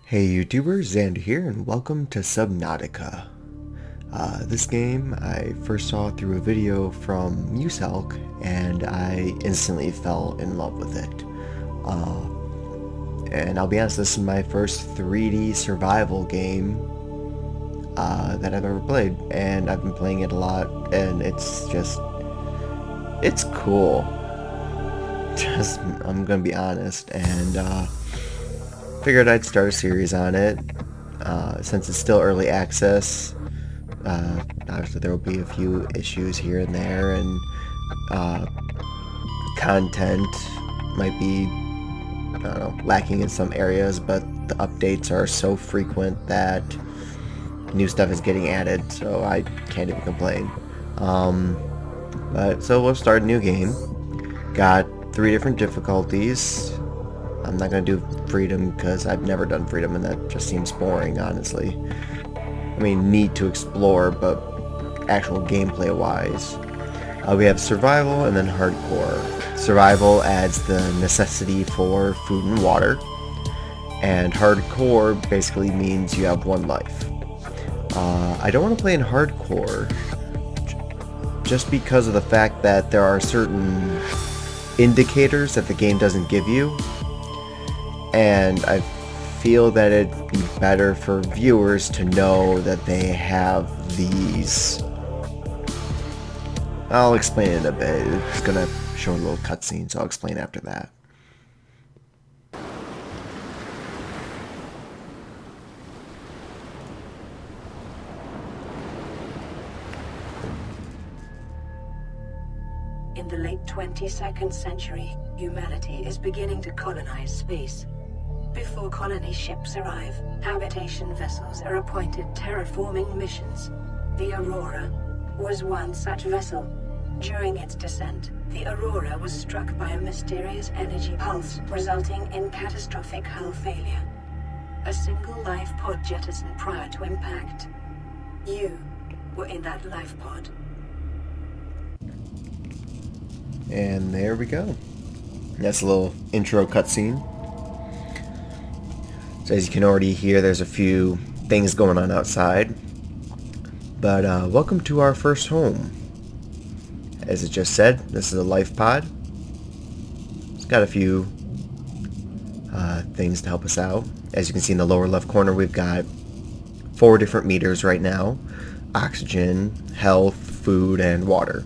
Hey YouTubers, Xander here, and welcome to Subnautica. This game I first saw through a video from Muselk, and I instantly fell in love with it. And I'll be honest, this is my first 3D survival game that I've ever played, and I've been playing it a lot, and it's cool. I'm gonna be honest, and figured I'd start a series on it. Since it's still early access, obviously there will be a few issues here and there, and content might be, I don't know, lacking in some areas, but the updates are so frequent that new stuff is getting added, so I can't even complain. So we'll start a new game. Got 3 different difficulties. I'm not going to do freedom because I've never done freedom and that just seems boring, honestly. I mean, neat to explore, but actual gameplay wise. We have survival and then hardcore. Survival adds the necessity for food and water, and hardcore basically means you have 1 life. I don't want to play in hardcore just because of the fact that there are certain indicators that the game doesn't give you. And I feel that it'd be better for viewers to know that they have these. I'll explain it in a bit. It's gonna show a little cutscene, so I'll explain after that. In the late 22nd century, humanity is beginning to colonize space. Before colony ships arrive, habitation vessels are appointed terraforming missions. The Aurora was one such vessel. During its descent, the Aurora was struck by a mysterious energy pulse, resulting in catastrophic hull failure. A single lifepod jettisoned prior to impact. You were in that lifepod. And there we go. That's a little intro cutscene. So as you can already hear, there's a few things going on outside. But welcome to our first home. As it just said, this is a lifepod. It's got a few things to help us out. As you can see in the lower left corner, we've got 4 different meters right now. Oxygen, health, food, and water.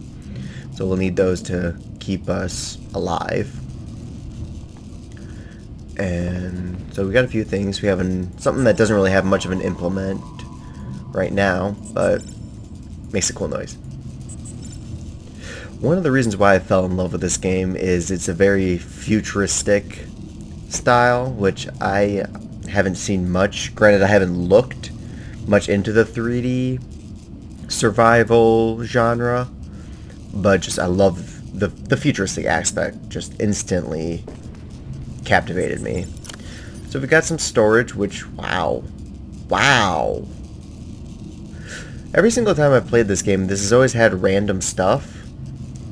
So we'll need those to keep us alive. And so we got a few things. We have something that doesn't really have much of an implement right now, but makes a cool noise. One of the reasons why I fell in love with this game is it's a very futuristic style, which I haven't seen much. Granted, I haven't looked much into the 3D survival genre, but just I love the futuristic aspect. Just instantly captivated me. So we got some storage, which wow. Every single time I've played this game, this has always had random stuff,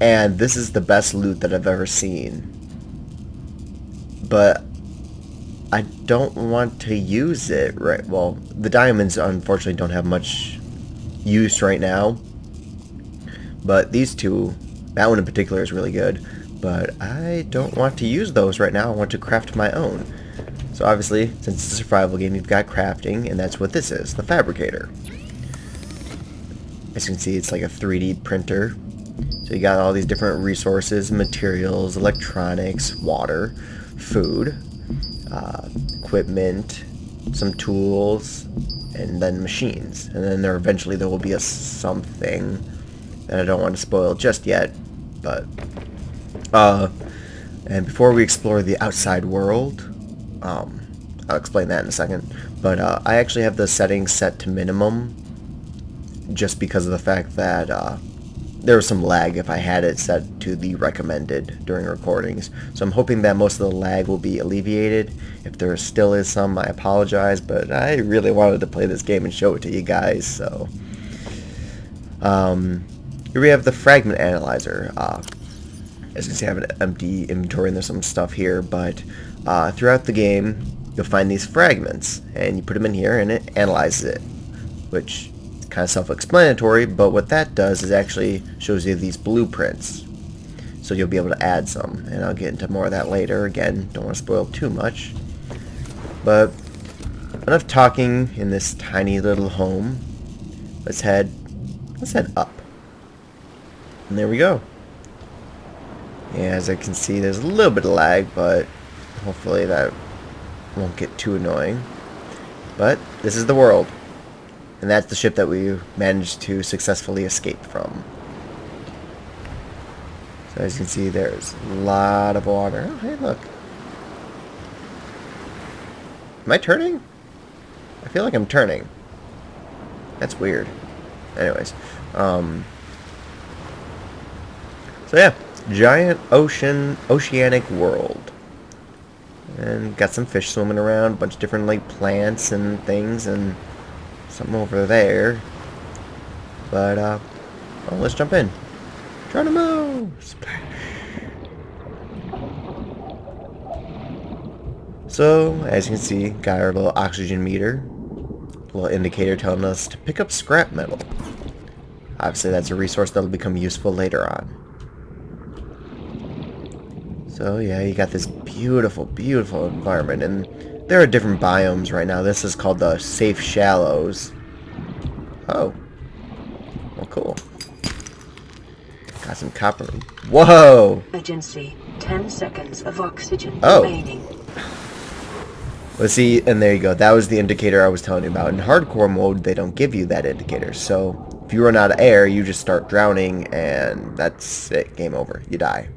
and this is the best loot that I've ever seen. But I don't want to use it right. Well, the diamonds unfortunately don't have much use right now, but these two, that one in particular, is really good. But I don't want to use those right now. I want to craft my own. So obviously, since it's a survival game, you've got crafting, and that's what this is, the fabricator. As you can see, it's like a 3D printer. So you got all these different resources, materials, electronics, water, food, equipment, some tools, and then machines. And then eventually there will be a something that I don't want to spoil just yet, but and before we explore the outside world, I'll explain that in a second, but I actually have the settings set to minimum just because of the fact that there was some lag if I had it set to the recommended during recordings. So I'm hoping that most of the lag will be alleviated. If there still is some, I apologize, but I really wanted to play this game and show it to you guys, so here we have the fragment analyzer. As you can see, I have an empty inventory and there's some stuff here, but throughout the game, you'll find these fragments, and you put them in here, and it analyzes it, which is kind of self-explanatory, but what that does is actually shows you these blueprints. So you'll be able to add some, and I'll get into more of that later. Again, don't want to spoil too much. But enough talking in this tiny little home. Let's head up. And there we go. Yeah, as I can see, there's a little bit of lag, but hopefully that won't get too annoying. But this is the world. And that's the ship that we managed to successfully escape from. So as you can see, there's a lot of water. Oh, hey, look. Am I turning? I feel like I'm turning. That's weird. Anyways. So yeah. Giant oceanic world. And got some fish swimming around. A bunch of different like plants and things. And something over there. But, well, let's jump in. Geronimo! Splash! So, as you can see, got our little oxygen meter. Little indicator telling us to pick up scrap metal. Obviously, that's a resource that'll become useful later on. So, yeah, you got this beautiful, beautiful environment. And there are different biomes right now. This is called the Safe Shallows. Oh. Well, cool. Got some copper. Whoa! Emergency. 10 seconds of oxygen remaining. Let's see, and there you go. That was the indicator I was telling you about. In hardcore mode, they don't give you that indicator. So, if you run out of air, you just start drowning, and that's it. Game over. You die.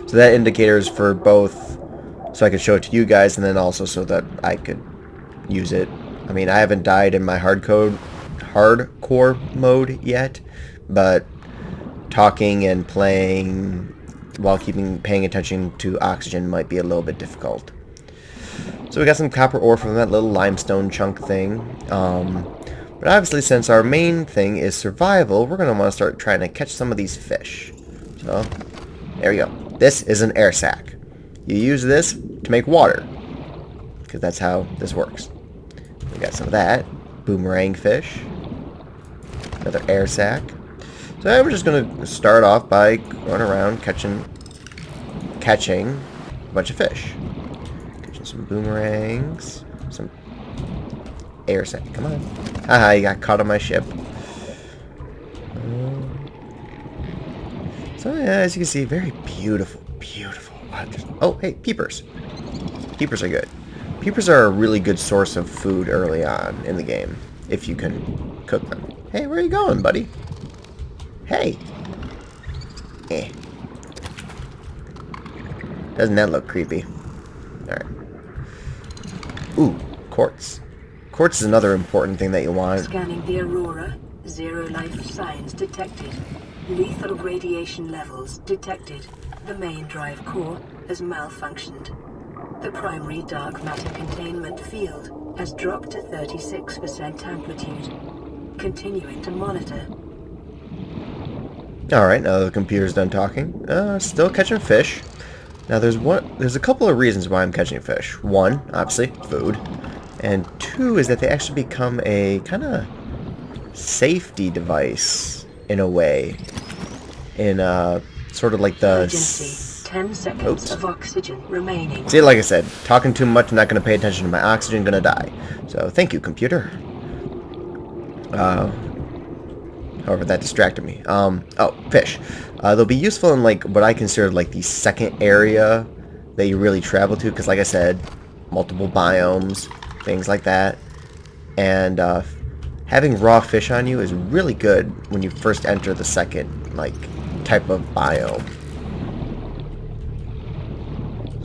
So that indicator is for both, so I could show it to you guys, and then also so that I could use it. I mean, I haven't died in my hardcore mode yet, but talking and playing while paying attention to oxygen might be a little bit difficult. So we got some copper ore from that little limestone chunk thing. But obviously, since our main thing is survival, we're going to want to start trying to catch some of these fish. So, there we go. This is an air sac. You use this to make water, because that's how this works. We got some of that. Boomerang fish. Another air sac. So we're just going to start off by going around catching a bunch of fish. Catching some boomerangs, some air sac. Come on. Haha, you got caught on my ship. So yeah, as you can see, very beautiful, beautiful. Oh, hey, peepers. Peepers are good. Peepers are a really good source of food early on in the game, if you can cook them. Hey, where are you going, buddy? Hey. Eh. Doesn't that look creepy? Alright. Ooh, quartz. Quartz is another important thing that you want. Scanning the Aurora. 0 life signs detected. Lethal radiation levels detected. The main drive core has malfunctioned. The primary dark matter containment field has dropped to 36% amplitude. Continuing to monitor. Alright, now the computer's done talking. Still catching fish. Now there's a couple of reasons why I'm catching fish. One, obviously, food. And two is that they actually become a kind of safety device in a way. In sort of like the... Emergency. 10 seconds of oxygen remaining. See, like I said, talking too much, not going to pay attention to my oxygen, going to die. So, thank you, computer. However, that distracted me. Oh, fish. They'll be useful in, like, what I consider, like, the second area that you really travel to. Because, like I said, multiple biomes, things like that. And, having raw fish on you is really good when you first enter the second, like, type of biome.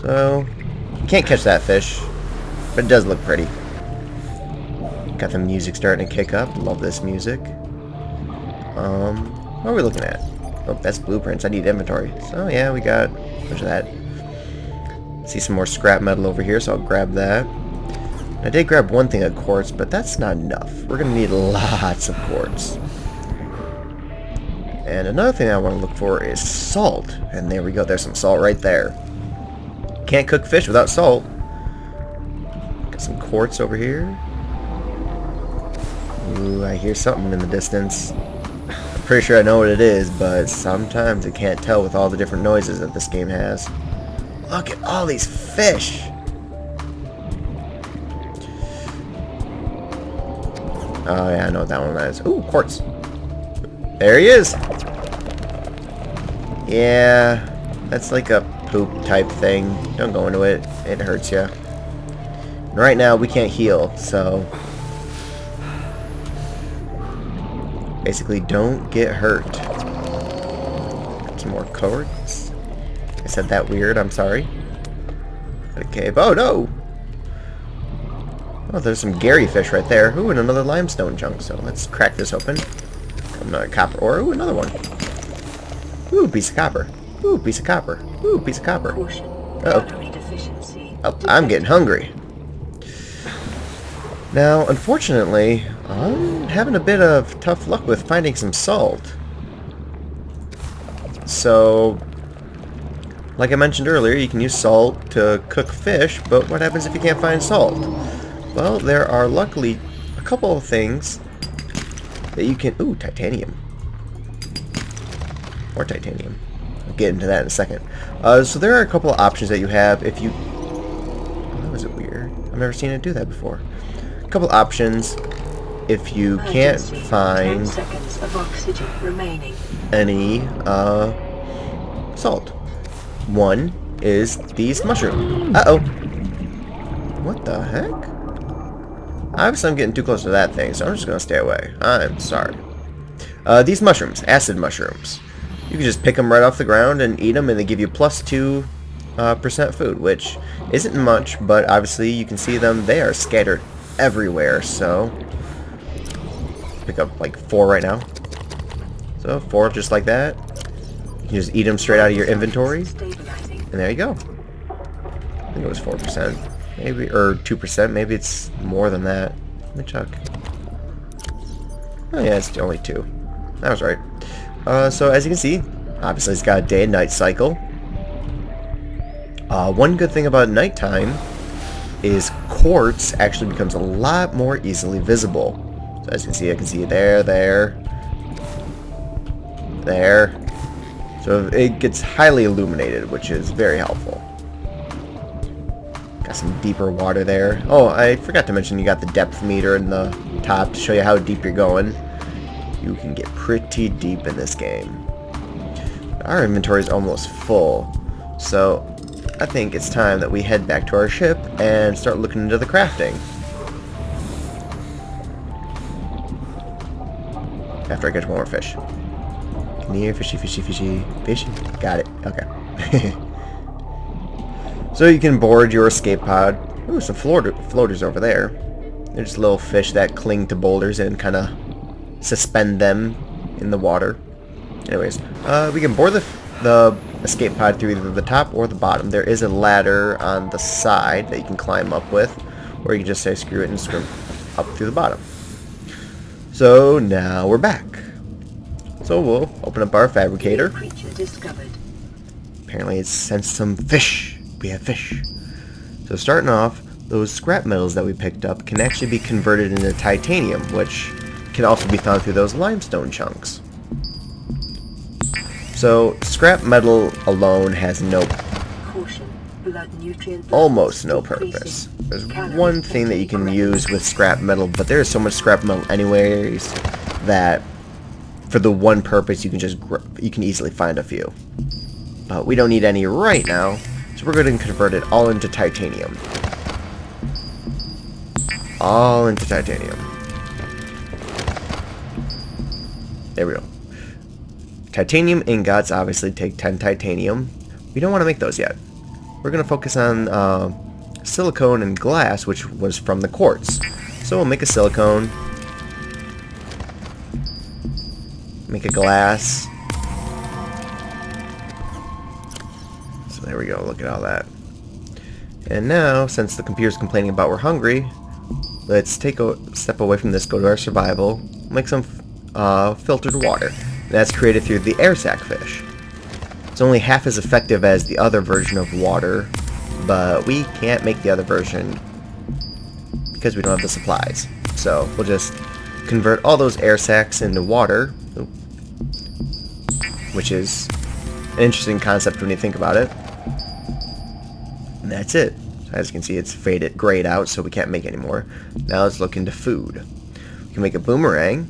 So, you can't catch that fish, but it does look pretty. Got the music starting to kick up. Love this music. What are we looking at? Oh, that's blueprints. I need inventory. So, yeah, we got a bunch of that. See some more scrap metal over here, so I'll grab that. I did grab one thing of quartz, but that's not enough. We're going to need lots of quartz. And another thing I want to look for is salt. And there we go. There's some salt right there. Can't cook fish without salt. Got some quartz over here. Ooh, I hear something in the distance. I'm pretty sure I know what it is, but sometimes I can't tell with all the different noises that this game has. Look at all these fish! Oh yeah, I know what that one is. Ooh, quartz. There he is! Yeah, that's like a poop type thing. Don't go into it. It hurts you. Right now, we can't heal, so... basically, don't get hurt. Some more quartz. I said that weird, I'm sorry. Got a cave. Oh, no! Oh, there's some Gary fish right there. Ooh, and another limestone chunk. So let's crack this open. Another copper ore. Ooh, another one. Ooh, piece of copper. Ooh, piece of copper. Ooh, piece of copper. Uh-oh. Oh, I'm getting hungry. Now, unfortunately, I'm having a bit of tough luck with finding some salt. So, like I mentioned earlier, you can use salt to cook fish, but what happens if you can't find salt? Well, there are luckily a couple of things that you can... Ooh, titanium. More titanium. I'll get into that in a second. So there are a couple of options that you have if you... Oh, that was weird. I've never seen it do that before. A couple options if you can't find 10 seconds of oxygen remaining. any salt. One is these mushrooms. Uh-oh. What the heck? Obviously, I'm getting too close to that thing, so I'm just going to stay away. I'm sorry. These mushrooms, acid mushrooms. You can just pick them right off the ground and eat them, and they give you plus 2% food, which isn't much, but obviously you can see them. They are scattered everywhere, so... pick up like 4 right now. So 4 just like that. You can just eat them straight out of your inventory. And there you go. I think it was 4%. Maybe, or 2%. Maybe it's more than that. Let me check. Oh yeah, it's only 2. That was right. So as you can see, obviously it's got a day and night cycle. One good thing about nighttime is quartz actually becomes a lot more easily visible. So as you can see, I can see it there, there. So it gets highly illuminated, which is very helpful. Got some deeper water there. Oh, I forgot to mention you got the depth meter in the top to show you how deep you're going. You can get pretty deep in this game. Our inventory is almost full, so I think it's time that we head back to our ship and start looking into the crafting. After I catch one more fish. Come here, fishy, fishy, fishy, fishy. Got it. Okay. So you can board your escape pod. Ooh, some floaters over there. They're just little fish that cling to boulders and kind of suspend them in the water. Anyways, we can board the escape pod through either the top or the bottom. There is a ladder on the side that you can climb up with, or you can just say screw it and swim up through the bottom. So now we're back. So we'll open up our fabricator. Apparently it's sensed some fish. We have fish. So starting off, those scrap metals that we picked up can actually be converted into titanium, which can also be found through those limestone chunks. So scrap metal alone has almost no purpose. There's one thing that you can use with scrap metal, but there's so much scrap metal anyways that for the one purpose you can easily find a few. But we don't need any right now, so we're going to convert it all into titanium. All into titanium. There we go. Titanium ingots obviously take 10 titanium. We don't want to make those yet. We're going to focus on silicone and glass, which was from the quartz. So we'll make a silicone. Make a glass. So there we go, look at all that. And now, since the computer's complaining about we're hungry, let's take a step away from this, go to our survival, make some filtered water. That's created through the air sac fish. It's only half as effective as the other version of water, but we can't make the other version because we don't have the supplies. So we'll just convert all those air sacs into water, which is an interesting concept when you think about it. And that's it. As you can see, it's faded, grayed out, so we can't make any more. Now let's look into food. We can make a boomerang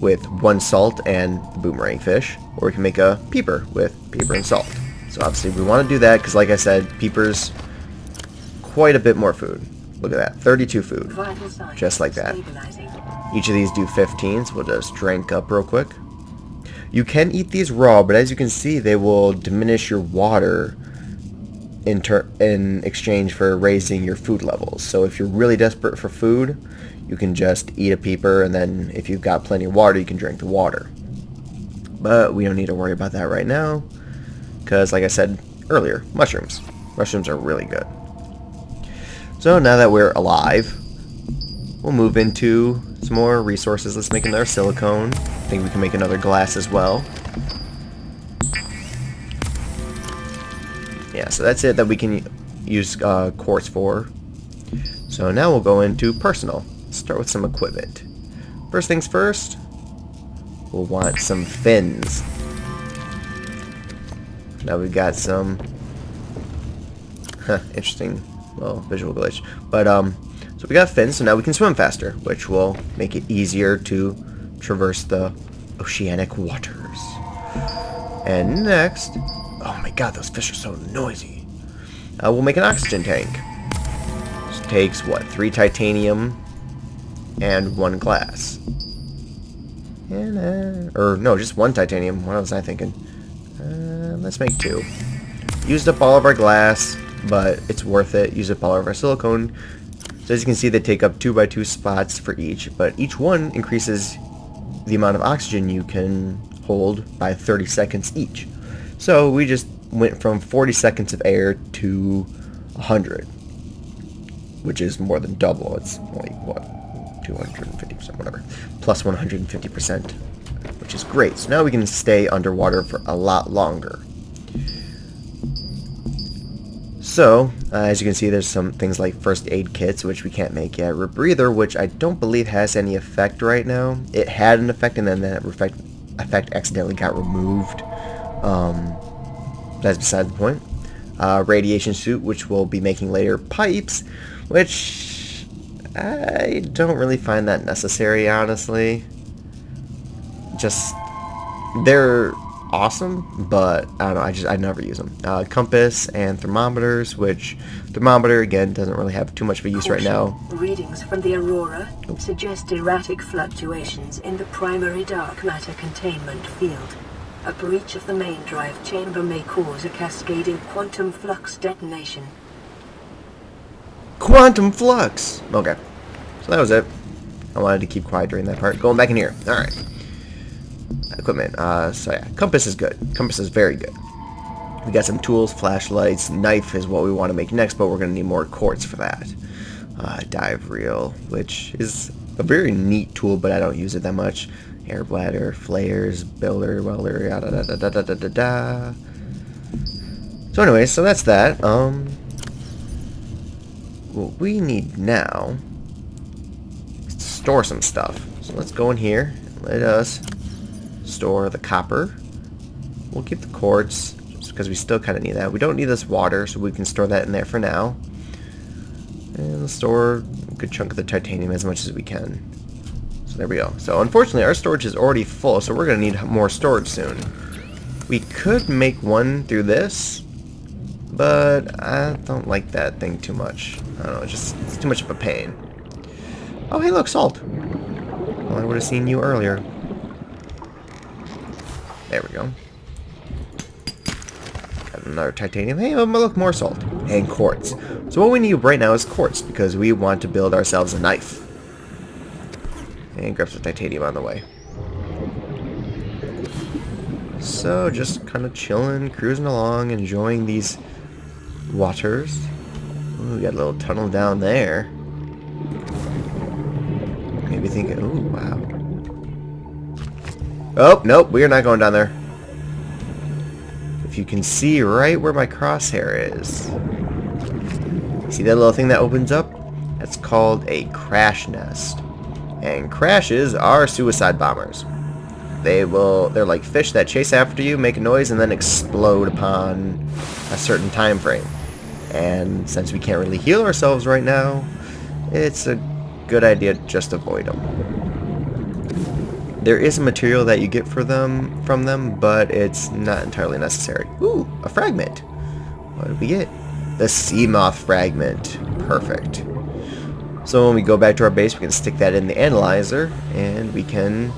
with 1 salt and the boomerang fish, or we can make a peeper with peeper and salt. So obviously we want to do that because, like I said, peepers quite a bit more food. Look at that, 32 food, just like that. Each of these do 15, so we'll just drink up real quick. You can eat these raw, but as you can see, they will diminish your water in exchange for raising your food levels. So if you're really desperate for food, you can just eat a peeper, and then if you've got plenty of water, you can drink the water. But we don't need to worry about that right now, because like I said earlier, mushrooms. Mushrooms are really good. So now that we're alive, we'll move into some more resources. Let's make another silicone. I think we can make another glass as well. Yeah, so that's it that we can use quartz for. So now we'll go into personal. Let's start with some equipment. First things first, we'll want some fins. Now we've got some interesting, well, visual glitch. But so we got fins, so now we can swim faster, which will make it easier to traverse the oceanic waters. And next, oh my god, those fish are so noisy. We'll make an oxygen tank. This takes, what, 3 titanium and 1 glass. And, or no, just 1 titanium. What was I thinking? Let's make 2. Used up all of our glass, but it's worth it. Used up all of our silicone. So as you can see, they take up 2 by 2 spots for each, but each one increases the amount of oxygen you can hold by 30 seconds each. So we just went from 40 seconds of air to 100, which is more than double. It's like, what, 250%, whatever, plus 150%, which is great. So now we can stay underwater for a lot longer. So, as you can see, there's some things like first aid kits, which we can't make yet. Rebreather, which I don't believe has any effect right now. It had an effect, and then that effect accidentally got removed. That's beside the point. Radiation suit, which we'll be making later. Pipes, which I don't really find that necessary, honestly. Just, they're awesome, but I don't know, I never use them. Compass and thermometers, which thermometer again doesn't really have too much of a use right now. Readings from the Aurora suggest erratic fluctuations in the primary dark matter containment field. A breach of the main drive chamber may cause a cascading quantum flux detonation. Quantum flux! Okay, so that was it. I wanted to keep quiet during that part. Going back in here. Alright. Equipment. So yeah, compass is good. Compass is very good. We got some tools, flashlights, knife is what we want to make next, but we're going to need more quartz for that. Dive reel, which is a very neat tool, but I don't use it that much. Air bladder, flares, builder, welder, yada da da da da da da da. So anyway, so that's that. What we need now is to store some stuff. So let's go in here and let us store the copper. We'll keep the quartz just because we still kind of need that. We don't need this water, so we can store that in there for now. And we'll store a good chunk of the titanium as much as we can. So there we go. So unfortunately our storage is already full, so we're going to need more storage soon. We could make one through this, but I don't like that thing too much. I don't know, it's too much of a pain. Oh hey look, salt. Well, I would have seen you earlier. There we go. Got another titanium. Hey, look, more salt. And quartz. So what we need right now is quartz, because we want to build ourselves a knife. And grab some titanium on the way. So, just kind of chilling, cruising along, enjoying these waters. Ooh, we got a little tunnel down there. Maybe thinking, ooh, wow. Oh, nope, we are not going down there. If you can see right where my crosshair is. See that little thing that opens up? That's called a crash nest. And crashes are suicide bombers. They're like fish that chase after you, make a noise, and then explode upon a certain time frame. And since we can't really heal ourselves right now, it's a good idea to just avoid them. There is a material that you get from them, but it's not entirely necessary. Ooh, a fragment. What did we get? The sea moth fragment. Perfect. So when we go back to our base, we can stick that in the analyzer, and we can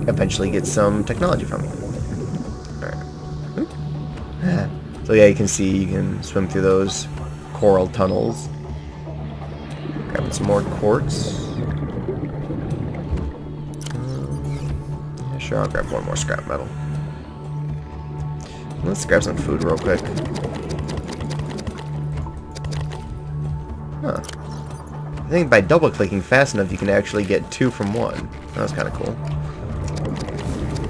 eventually get some technology from it. Alright. So yeah, you can see you can swim through those coral tunnels. Grabbing some more quartz. Yeah, sure, I'll grab one more scrap metal. Let's grab some food real quick. Huh. I think by double-clicking fast enough, you can actually get 2 from 1. That was kind of cool.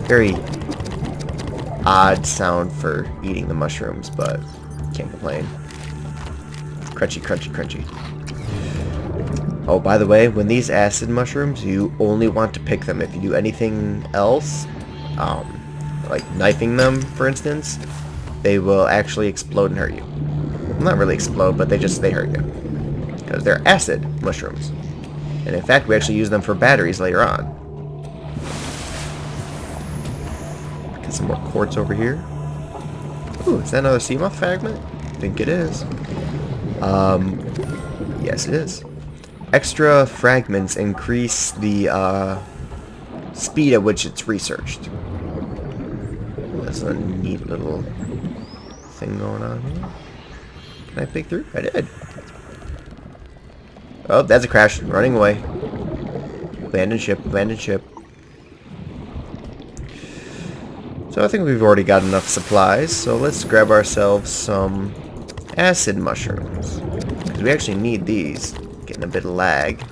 Very odd sound for eating the mushrooms, but can't complain. Crunchy, crunchy, crunchy. Oh, by the way, when these acid mushrooms, you only want to pick them. If you do anything else, like knifing them, for instance, they will actually explode and hurt you. Well, not really explode, but they hurt you. Because they're acid mushrooms. And in fact, we actually use them for batteries later on. Get some more quartz over here. Ooh, is that another sea moth fragment? I think it is. Yes it is. Extra fragments increase the speed at which it's researched. That's a neat little thing going on here. Can I peek through? I did. Oh, that's a crash. Running away. Abandoned ship, abandoned ship. So I think we've already got enough supplies, so let's grab ourselves some acid mushrooms. Because we actually need these. Getting a bit of lag.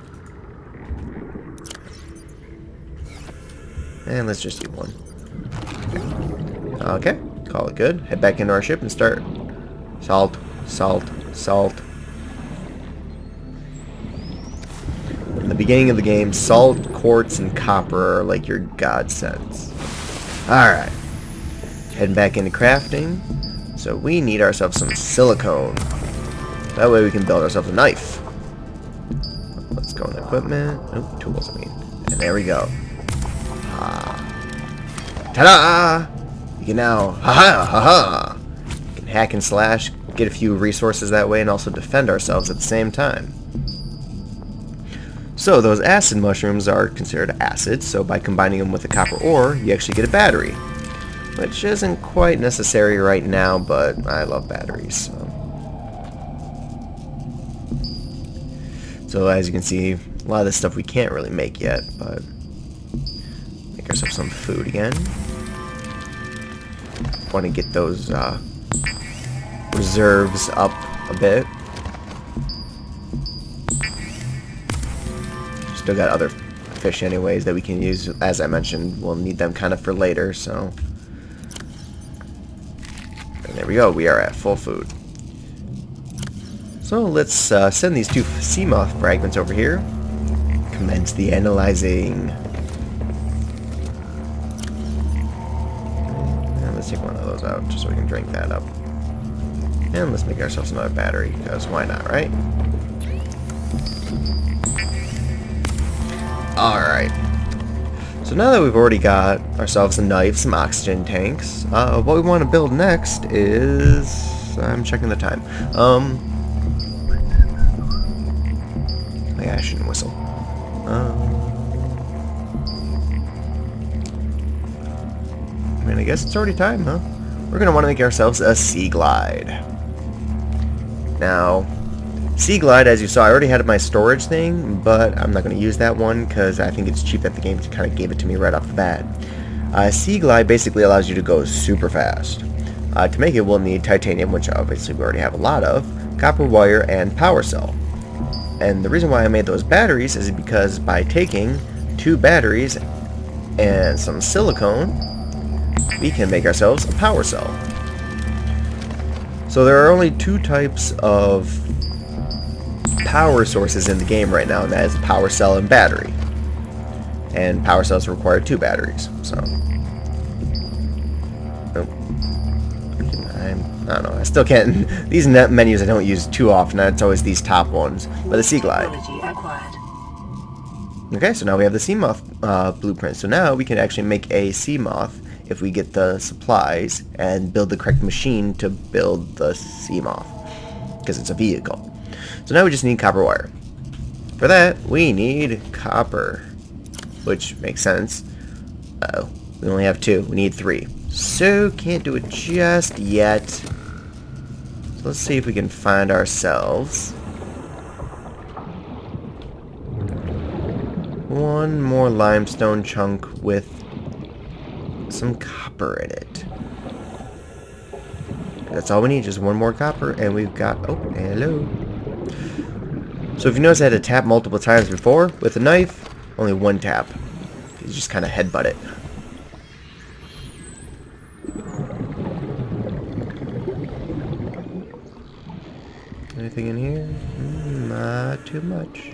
And let's just eat one. Okay, call it good. Head back into our ship and start. Salt, salt, salt. In the beginning of the game, salt, quartz, and copper are like your godsends. Alright. Heading back into crafting. So we need ourselves some silicone. That way we can build ourselves a knife. Let's go into equipment. Oh, tools, I mean. And there we go. Ta-da! You can now, ha-ha! You can hack and slash, get a few resources that way, and also defend ourselves at the same time. So those acid mushrooms are considered acids, so by combining them with the copper ore, you actually get a battery. Which isn't quite necessary right now, but I love batteries. So as you can see, a lot of this stuff we can't really make yet, but make ourselves some food again. Want to get those reserves up a bit. Still got other fish anyways that we can use. As I mentioned, we'll need them kind of for later, so. And there we go, we are at full food. So let's send these 2 sea moth fragments over here. Commence the analyzing. And let's take one of those out just so we can drink that up. And let's make ourselves another battery, because why not, right? Alright. So now that we've already got ourselves a knife, some oxygen tanks, what we want to build next is... I'm checking the time. I shouldn't whistle. I mean, I guess it's already time, huh? We're going to want to make ourselves a sea glide. Now, sea glide, as you saw, I already had my storage thing, but I'm not going to use that one because I think it's cheap that the game kind of gave it to me right off the bat. Sea glide basically allows you to go super fast. To make it, we'll need titanium, which obviously we already have a lot of, copper wire, and power cell. And the reason why I made those batteries is because by taking 2 batteries and some silicone, we can make ourselves a power cell. So there are only two types of power sources in the game right now, and that is a power cell and battery. And power cells require 2 batteries, so... Oh. I don't know, I still can't... These net menus I don't use too often, it's always these top ones. But the Sea Glide. Okay, so now we have the Sea Moth blueprint. So now we can actually make a Sea Moth if we get the supplies and build the correct machine to build the Sea Moth. Because it's a vehicle. So now we just need copper wire. For that, we need copper. Which makes sense. Uh-oh. We only have 2. We need 3. So, can't do it just yet. So let's see if we can find ourselves one more limestone chunk with some copper in it. That's all we need, just one more copper, and we've got... Oh, hello. So if you notice I had to tap multiple times before, with a knife, only one tap. You just kind of headbutt it. Anything in here? Not too much.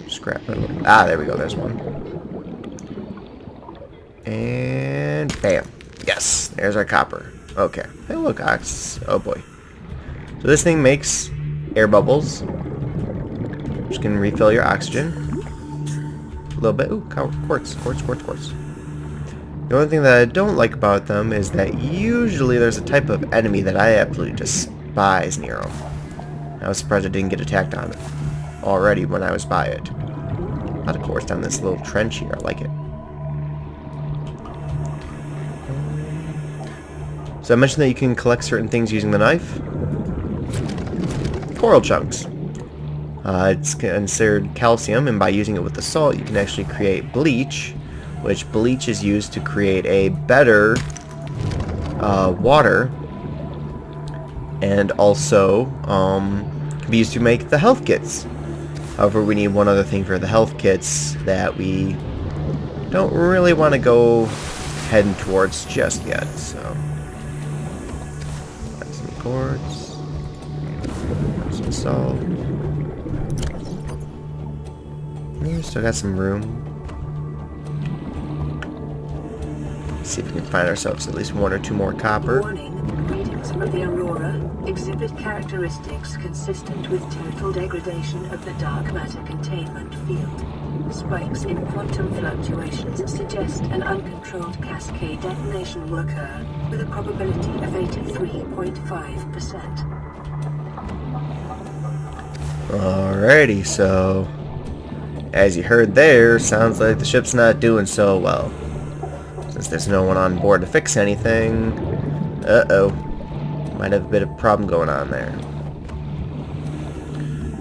Scrap it a little. Ah, there we go. There's one. And bam. Yes, there's our copper. Okay. Hey, look, ox. Oh boy. So this thing makes air bubbles, which can refill your oxygen. A little bit. Ooh, quartz. The only thing that I don't like about them is that usually there's a type of enemy that I absolutely despise near them. I was surprised I didn't get attacked on it already when I was by it. A lot of quartz down this little trench here. I like it. So I mentioned that you can collect certain things using the knife. Coral chunks. It's considered calcium, and by using it with the salt, you can actually create bleach, which bleach is used to create a better water, and also can be used to make the health kits. However, we need one other thing for the health kits that we don't really want to go heading towards just yet. So, got some quartz, some salt. We still got some room. Let's see if we can find ourselves at least 1 or 2 more copper. Warning, readings of the Aurora exhibit characteristics consistent with total degradation of the dark matter containment field. Spikes in quantum fluctuations suggest an uncontrolled cascade detonation will occur with a probability of 83.5%. Alrighty, so as you heard there, sounds like the ship's not doing so well. Since there's no one on board to fix anything, uh-oh, might have a bit of a problem going on there.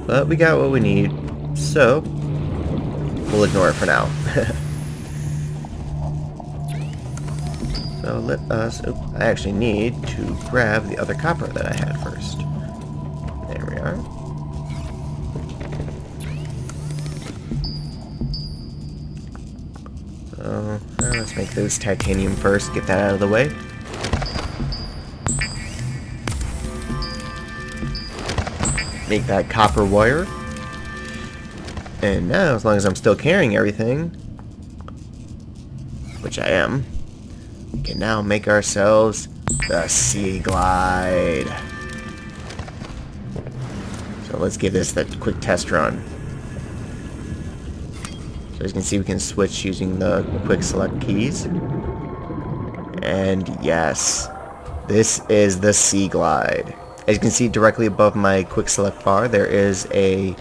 But we got what we need, so we'll ignore it for now. So let us... Oops, I actually need to grab the other copper that I had first. There we are. So let's make this titanium first, get that out of the way. Make that copper wire. And now, as long as I'm still carrying everything, which I am, we can now make ourselves the Sea Glide. So let's give this the quick test run. So as you can see, we can switch using the quick select keys. And yes, this is the Sea Glide. As you can see directly above my quick select bar, there is a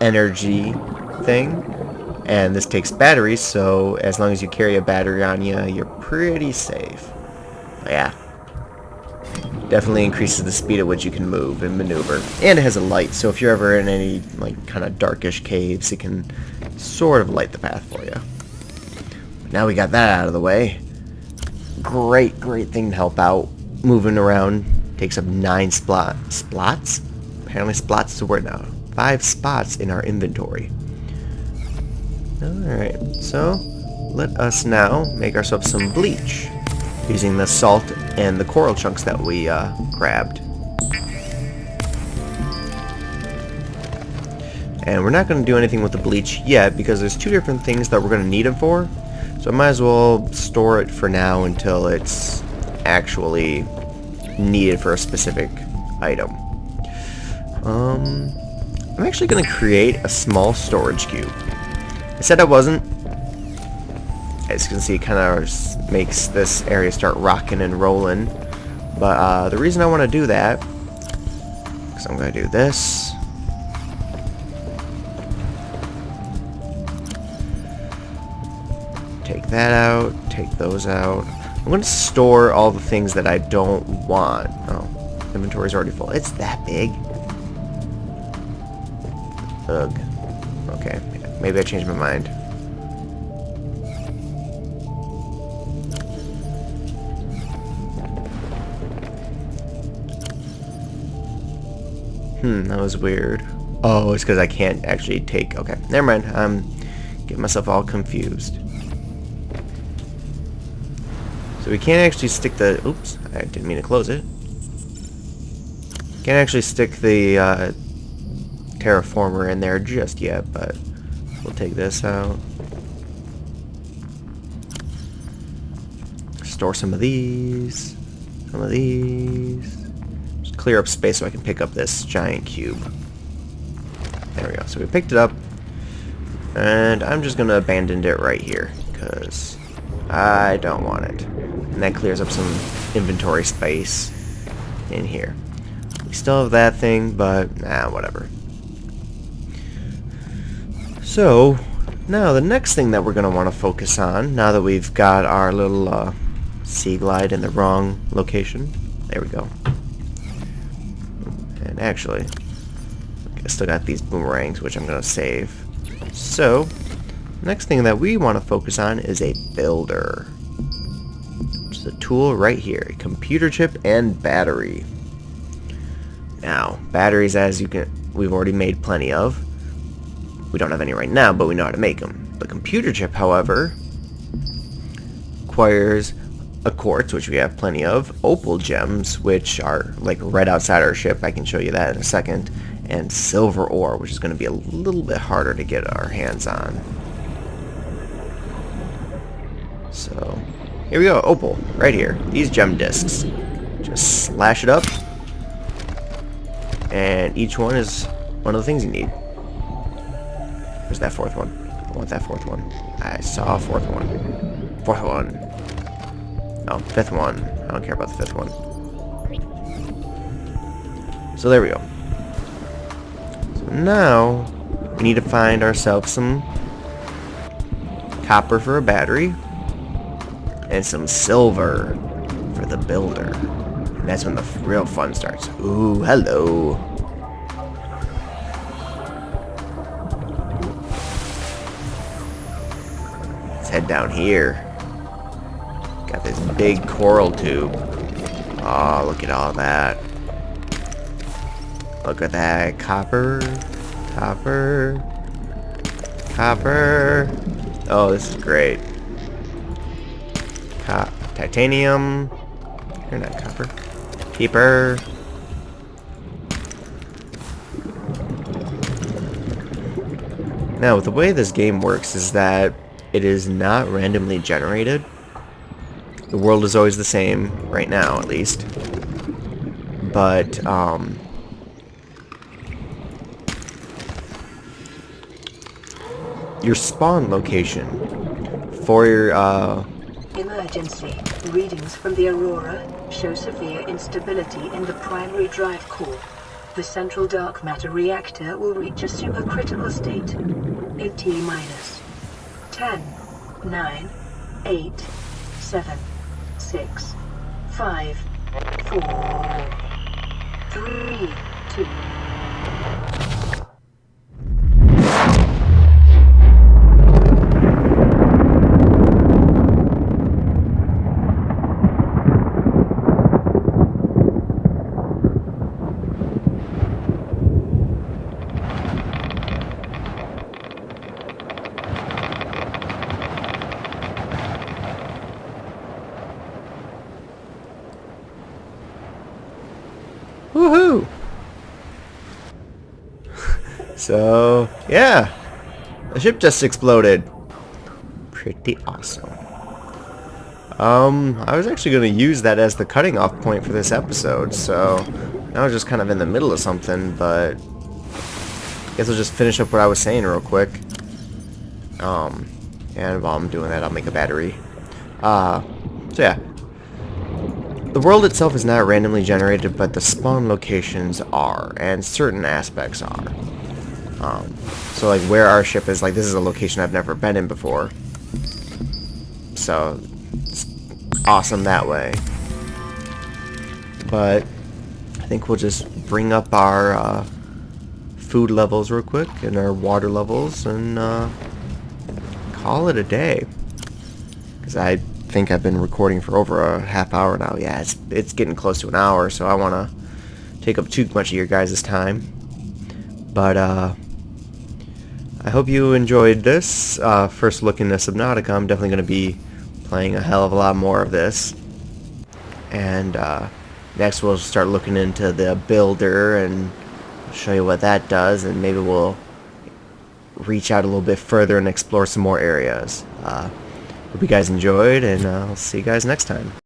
energy thing, and this takes batteries, so as long as you carry a battery on you, you're pretty safe. But yeah, definitely increases the speed at which you can move and maneuver, and it has a light, so if you're ever in any like kind of darkish caves, it can sort of light the path for you. But now we got that out of the way. Great thing to help out moving around. Takes up 9 splots? Apparently splots is a word now. 5 spots in our inventory. Alright, so let us now make ourselves some bleach. using the salt and the coral chunks that we grabbed. And we're not going to do anything with the bleach yet because there's two different things that we're going to need it for. So I might as well store it for now until it's actually needed for a specific item. I'm actually going to create a small storage cube. I said I wasn't. As you can see, it kind of makes this area start rocking and rolling. But the reason I want to do that is I'm going to do this. Take that out, take those out. I'm going to store all the things that I don't want. Oh, inventory's already full. It's that big. Ugh. Okay, maybe I changed my mind. That was weird. Oh, it's because I can't actually take... Okay, never mind. I'm getting myself all confused. So we can't actually stick the... Oops, I didn't mean to close it. Can't actually stick the terraformer in there just yet, but we'll take this out. Store some of these. Some of these. Just clear up space so I can pick up this giant cube. There we go. So we picked it up. And I'm just going to abandon it right here, because I don't want it. And that clears up some inventory space in here. We still have that thing, but whatever. So, now the next thing that we're going to want to focus on, now that we've got our little sea glide in the wrong location. There we go. And actually, I still got these boomerangs, which I'm going to save. So, next thing that we want to focus on is a builder. Which is a tool right here. A computer chip and battery. Now, batteries, as we've already made plenty of. We don't have any right now, but we know how to make them. The computer chip, however, requires a quartz, which we have plenty of, opal gems, which are like right outside our ship. I can show you that in a second. And silver ore, which is going to be a little bit harder to get our hands on. So, here we go, opal, right here. These gem discs. Just slash it up. And each one is one of the things you need. Where's that fourth one? I want that fourth one. I saw a fourth one. Fourth one. Oh, fifth one. I don't care about the fifth one. So there we go. So now, we need to find ourselves some copper for a battery. And some silver for the builder. And that's when the real fun starts. Ooh, hello. Head down here. Got this big coral tube. Oh, look at all that. Look at that. Copper. Copper. Copper. Oh, this is great. Titanium. You're not copper. Keeper. Now, the way this game works is that it is not randomly generated. The world is always the same, right now at least. But, your spawn location for your, Emergency. Readings from the Aurora show severe instability in the primary drive core. The central dark matter reactor will reach a supercritical state in T-minus 10, 9, 8, 7, 6, 5, 4, 3, 2. So, yeah. The ship just exploded. Pretty awesome. I was actually going to use that as the cutting off point for this episode, so I was just kind of in the middle of something, but I guess I'll just finish up what I was saying real quick. And while I'm doing that, I'll make a battery. So yeah. The world itself is not randomly generated, but the spawn locations are, and certain aspects are. So like where our ship is, like this is a location I've never been in before. So it's awesome that way. But I think we'll just bring up our food levels real quick and our water levels and call it a day. Because I think I've been recording for over a half hour now. Yeah, it's getting close to an hour, so I want to take up too much of your guys' time. But I hope you enjoyed this first look into Subnautica. I'm definitely going to be playing a hell of a lot more of this. And next we'll start looking into the builder and show you what that does, and maybe we'll reach out a little bit further and explore some more areas. Hope you guys enjoyed, and I'll see you guys next time.